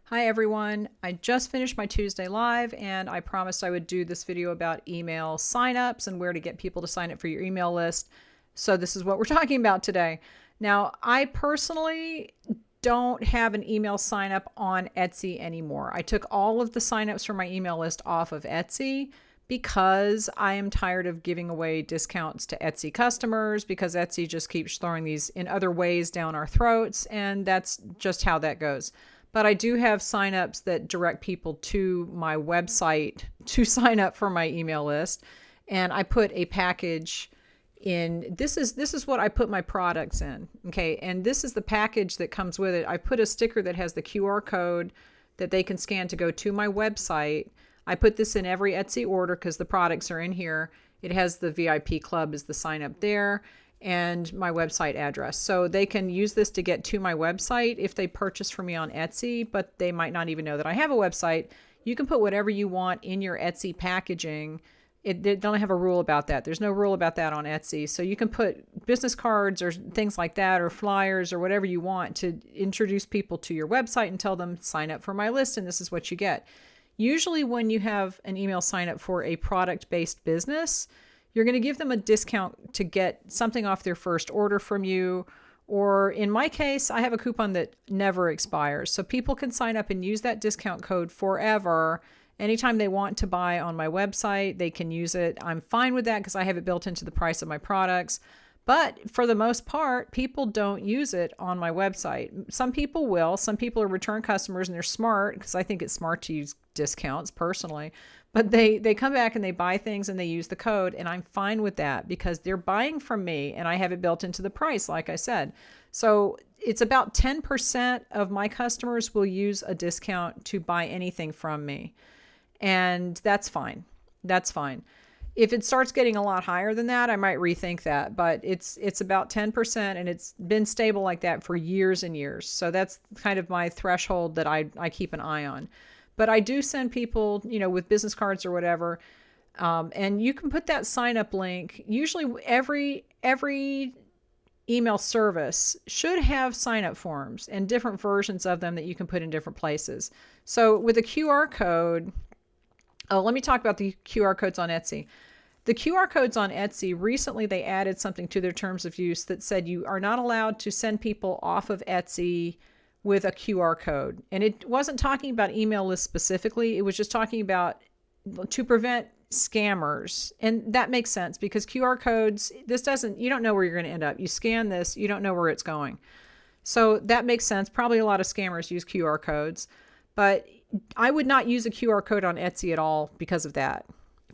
Hi everyone, I just finished my Tuesday live and I promised I would do this video about email signups and where to get people to sign up for your email list. So this is what we're talking about today. Now, I personally don't have an email sign up on Etsy anymore. I took all of the signups from my email list off of Etsy because I am tired of giving away discounts to Etsy customers because Etsy just keeps throwing these in other ways down our throats, and that's just how that goes. But I do have signups that direct people to my website to sign up for my email list, and I put a package in. This is what I put my products in. Okay, and this is the package that comes with it. I put a sticker that has the QR code that they can scan to go to my website. I put this in every Etsy order because the products are in here. It has the VIP club as the sign up there and my website address. So they can use this to get to my website if they purchase from me on Etsy, but they might not even know that I have a website. You can put whatever you want in your Etsy packaging. They don't have a rule about that. There's no rule about that on Etsy. So you can put business cards or things like that or flyers or whatever you want to introduce people to your website and tell them sign up for my list and this is what you get. Usually when you have an email sign up for a product-based business, you're going to give them a discount to get something off their first order from you. Or in my case, I have a coupon that never expires. So people can sign up and use that discount code forever. Anytime they want to buy on my website, they can use it. I'm fine with that because I have it built into the price of my products. But for the most part, people don't use it on my website. Some people will. Some people are return customers and they're smart because I think it's smart to use discounts personally. But they come back and they buy things and they use the code, and I'm fine with that because they're buying from me and I have it built into the price, like I said. So it's about 10% of my customers will use a discount to buy anything from me. And that's fine. That's fine. If it starts getting a lot higher than that, I might rethink that, but it's about 10% and it's been stable like that for years and years. So that's kind of my threshold that I keep an eye on. But I do send people, with business cards or whatever, and you can put that sign up link. Usually every email service should have sign up forms and different versions of them that you can put in different places. So with a QR code, let me talk about the QR codes on Etsy. The QR codes on Etsy, recently they added something to their terms of use that said you are not allowed to send people off of Etsy with a QR code. And it wasn't talking about email lists specifically. It was just talking about to prevent scammers. And that makes sense because QR codes, you don't know where you're going to end up. You scan this, you don't know where it's going. So that makes sense. Probably a lot of scammers use QR codes, but I would not use a QR code on Etsy at all because of that.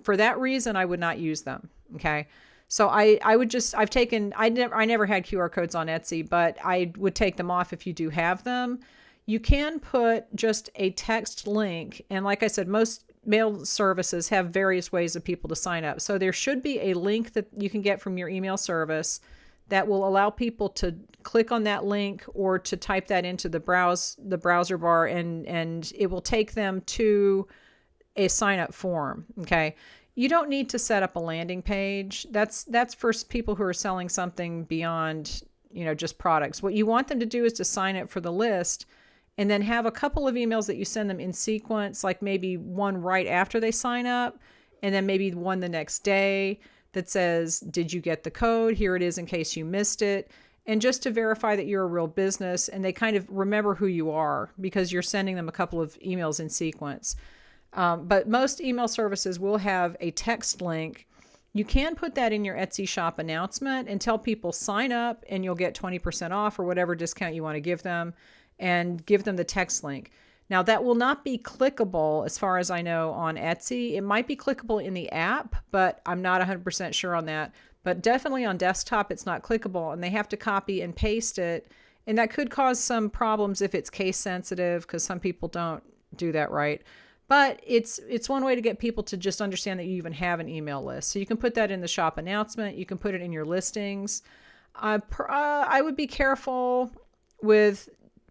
For that reason, I would not use them. Okay. So I never had QR codes on Etsy, but I would take them off if you do have them. You can put just a text link. And like I said, most mail services have various ways of people to sign up. So there should be a link that you can get from your email service that will allow people to click on that link or to type that into the browser bar, and it will take them to a sign up form. Okay. You don't need to set up a landing page. That's for people who are selling something beyond, just products. What you want them to do is to sign up for the list and then have a couple of emails that you send them in sequence, like maybe one right after they sign up and then maybe one the next day that says, did you get the code? Here it is in case you missed it. And just to verify that you're a real business and they kind of remember who you are because you're sending them a couple of emails in sequence. But most email services will have a text link. You can put that in your Etsy shop announcement and tell people sign up and you'll get 20% off or whatever discount you want to give them, and give them the text link. Now that will not be clickable as far as I know on Etsy. It might be clickable in the app, but I'm not 100% sure on that. But definitely on desktop, it's not clickable and they have to copy and paste it. And that could cause some problems if it's case sensitive because some people don't do that right. But it's one way to get people to just understand that you even have an email list. So you can put that in the shop announcement. You can put it in your listings. I would be careful with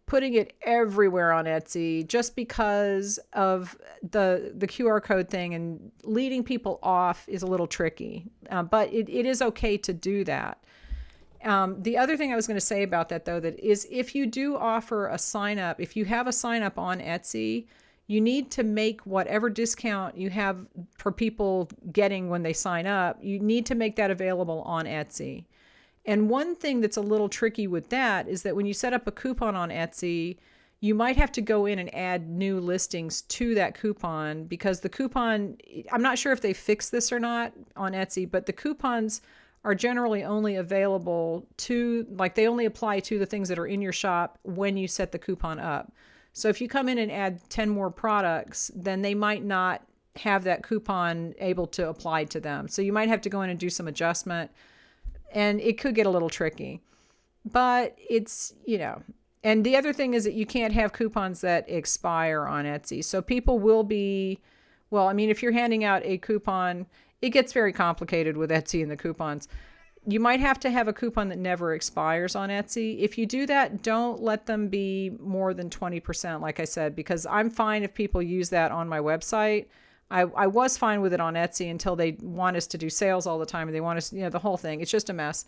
putting it everywhere on Etsy just because of the QR code thing, and leading people off is a little tricky. But it is okay to do that. The other thing I was going to say about that, though, that is if you do offer a sign up, if you have a sign up on Etsy, you need to make whatever discount you have for people getting when they sign up, you need to make that available on Etsy. And one thing that's a little tricky with that is that when you set up a coupon on Etsy, you might have to go in and add new listings to that coupon, because the coupon, I'm not sure if they fixed this or not on Etsy, but the coupons are generally only available to, like, they only apply to the things that are in your shop when you set the coupon up. So if you come in and add 10 more products, then they might not have that coupon able to apply to them. So you might have to go in and do some adjustment, and it could get a little tricky. But it's, and the other thing is that you can't have coupons that expire on Etsy. So people will be, well, I mean, if you're handing out a coupon, it gets very complicated with Etsy and the coupons. You might have to have a coupon that never expires on Etsy. If you do that, don't let them be more than 20%, like I said, because I'm fine if people use that on my website. I was fine with it on Etsy until they want us to do sales all the time, and they want us, the whole thing. It's just a mess.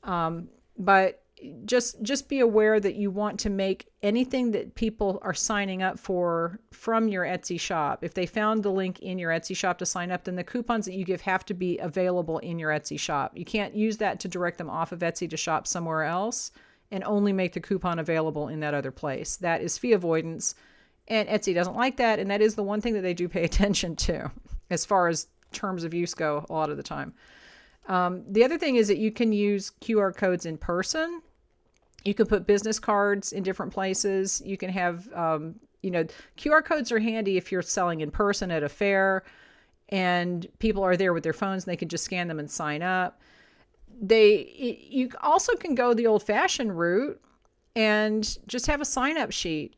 But just be aware that you want to make anything that people are signing up for from your Etsy shop. If they found the link in your Etsy shop to sign up, then the coupons that you give have to be available in your Etsy shop. You can't use that to direct them off of Etsy to shop somewhere else and only make the coupon available in that other place. That is fee avoidance, and Etsy doesn't like that, and that is the one thing that they do pay attention to as far as terms of use go a lot of the time. The other thing is that you can use QR codes in person. You can put business cards in different places. You can have, QR codes are handy if you're selling in person at a fair and people are there with their phones and they can just scan them and sign up. You also can go the old-fashioned route and just have a sign-up sheet.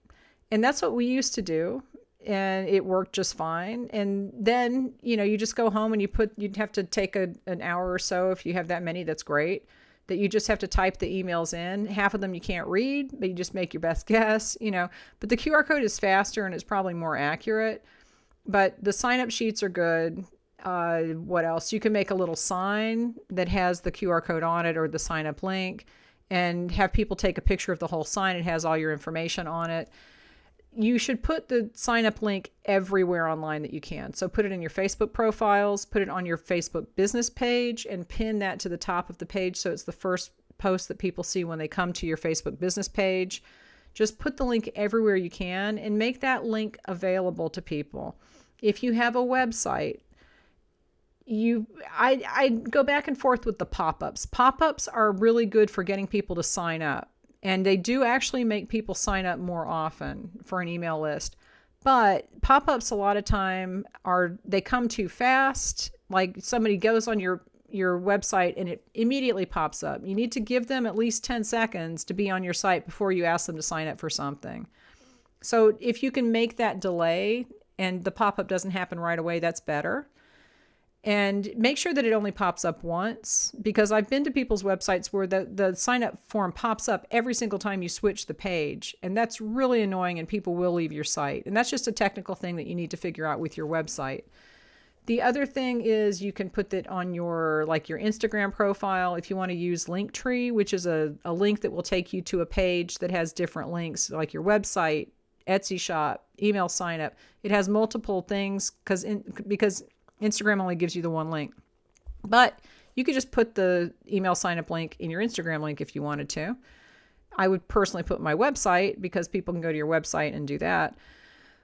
And that's what we used to do. And it worked just fine. And then, you just go home and you'd have to take an hour or so. If you have that many, that's great. That you just have to type the emails in. Half of them you can't read, but you just make your best guess, But the QR code is faster and it's probably more accurate. But the sign-up sheets are good. What else? You can make a little sign that has the QR code on it or the sign-up link and have people take a picture of the whole sign. It has all your information on it. You should put the sign-up link everywhere online that you can. So put it in your Facebook profiles, put it on your Facebook business page, and pin that to the top of the page so it's the first post that people see when they come to your Facebook business page. Just put the link everywhere you can and make that link available to people. If you have a website, I go back and forth with the pop-ups. Pop-ups are really good for getting people to sign up. And they do actually make people sign up more often for an email list. But pop-ups a lot of time they come too fast. Like somebody goes on your website and it immediately pops up. You need to give them at least 10 seconds to be on your site before you ask them to sign up for something. So if you can make that delay and the pop-up doesn't happen right away, that's better. And make sure that it only pops up once, because I've been to people's websites where the sign up form pops up every single time you switch the page. And that's really annoying and people will leave your site. And that's just a technical thing that you need to figure out with your website. The other thing is you can put that on your Instagram profile if you want to use Linktree, which is a link that will take you to a page that has different links, like your website, Etsy shop, email sign up. It has multiple things because Instagram only gives you the one link. But you could just put the email sign up link in your Instagram link if you wanted to. I would personally put my website because people can go to your website and do that.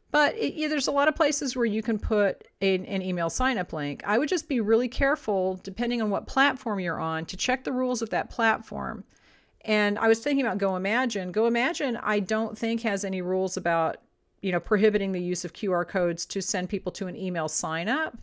But there's a lot of places where you can put an email sign up link. I would just be really careful, depending on what platform you're on, to check the rules of that platform. And I was thinking about GoImagine. GoImagine, I don't think has any rules about, prohibiting the use of QR codes to send people to an email sign up.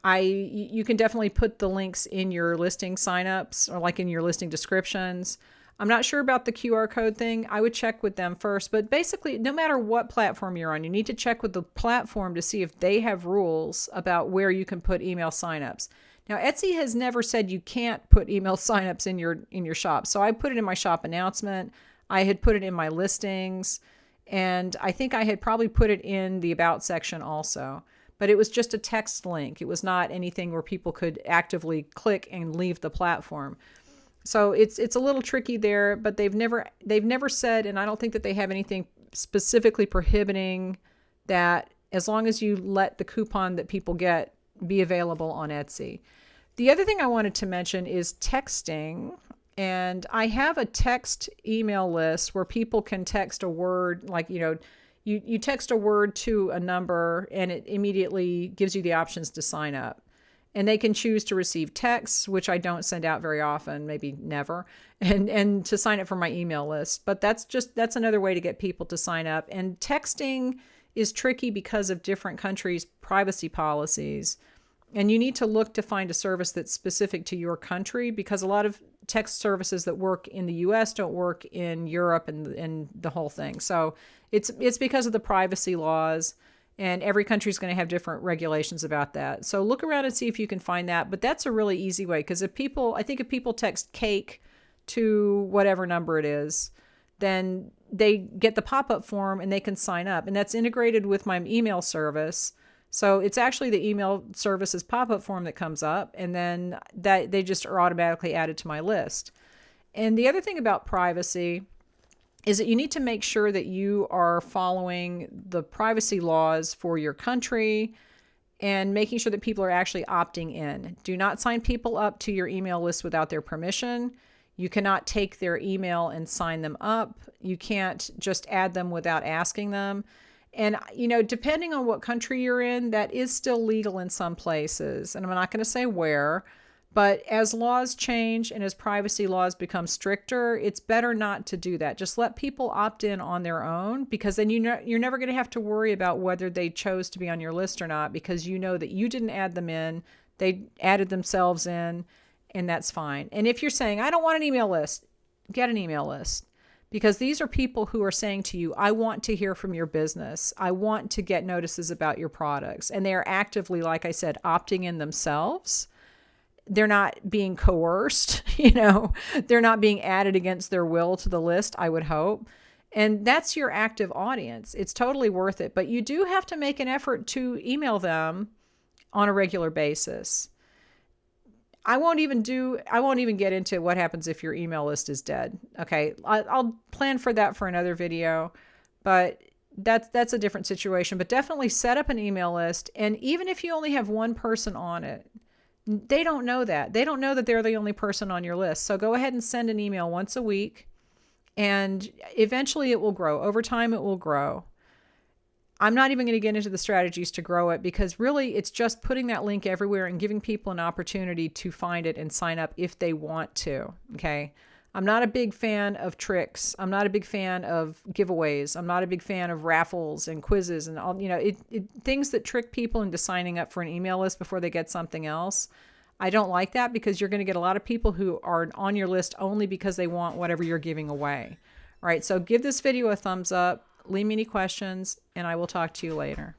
You can definitely put the links in your listing signups or like in your listing descriptions. I'm not sure about the QR code thing. I would check with them first, but basically no matter what platform you're on, you need to check with the platform to see if they have rules about where you can put email signups. Now, Etsy has never said you can't put email signups in your shop. So I put it in my shop announcement. I had put it in my listings, and I think I had probably put it in the about section also. But it was just a text link. It was not anything where people could actively click and leave the platform. So it's a little tricky there, but they've never said, and I don't think that they have anything specifically prohibiting that, as long as you let the coupon that people get be available on Etsy. The other thing I wanted to mention is texting. And I have a text email list where people can text a word, like, you text a word to a number and it immediately gives you the options to sign up. And they can choose to receive texts, which I don't send out very often, maybe never, and to sign up for my email list. But that's another way to get people to sign up. And texting is tricky because of different countries' privacy policies. And you need to look to find a service that's specific to your country, because a lot of text services that work in the US don't work in Europe and the whole thing. So it's because of the privacy laws, and every country is going to have different regulations about that. So look around and see if you can find that. But that's a really easy way, because if people text cake to whatever number it is, then they get the pop-up form and they can sign up. And that's integrated with my email service. So it's actually the email service's pop-up form that comes up, and then that they just are automatically added to my list. And the other thing about privacy is that you need to make sure that you are following the privacy laws for your country and making sure that people are actually opting in. Do not sign people up to your email list without their permission. You cannot take their email and sign them up. You can't just add them without asking them. And, depending on what country you're in, that is still legal in some places. And I'm not going to say where, but as laws change and as privacy laws become stricter, it's better not to do that. Just let people opt in on their own, because then you're never going to have to worry about whether they chose to be on your list or not, because you know that you didn't add them in, they added themselves in, and that's fine. And if you're saying, I don't want an email list, get an email list. Because these are people who are saying to you, I want to hear from your business. I want to get notices about your products. And they are actively, like I said, opting in themselves. They're not being coerced, they're not being added against their will to the list, I would hope. And that's your active audience. It's totally worth it. But you do have to make an effort to email them on a regular basis. I won't even get into what happens if your email list is dead. Okay, I'll plan for that for another video, but that's a different situation. But definitely set up an email list, and even if you only have one person on it, they don't know that. They don't know that they're the only person on your list. So go ahead and send an email once a week, and eventually it will grow. Over time, it will grow. I'm not even going to get into the strategies to grow it, because really it's just putting that link everywhere and giving people an opportunity to find it and sign up if they want to. Okay. I'm not a big fan of tricks. I'm not a big fan of giveaways. I'm not a big fan of raffles and quizzes and all, things that trick people into signing up for an email list before they get something else. I don't like that, because you're going to get a lot of people who are on your list only because they want whatever you're giving away. All right. So give this video a thumbs up. Leave me any questions, and I will talk to you later.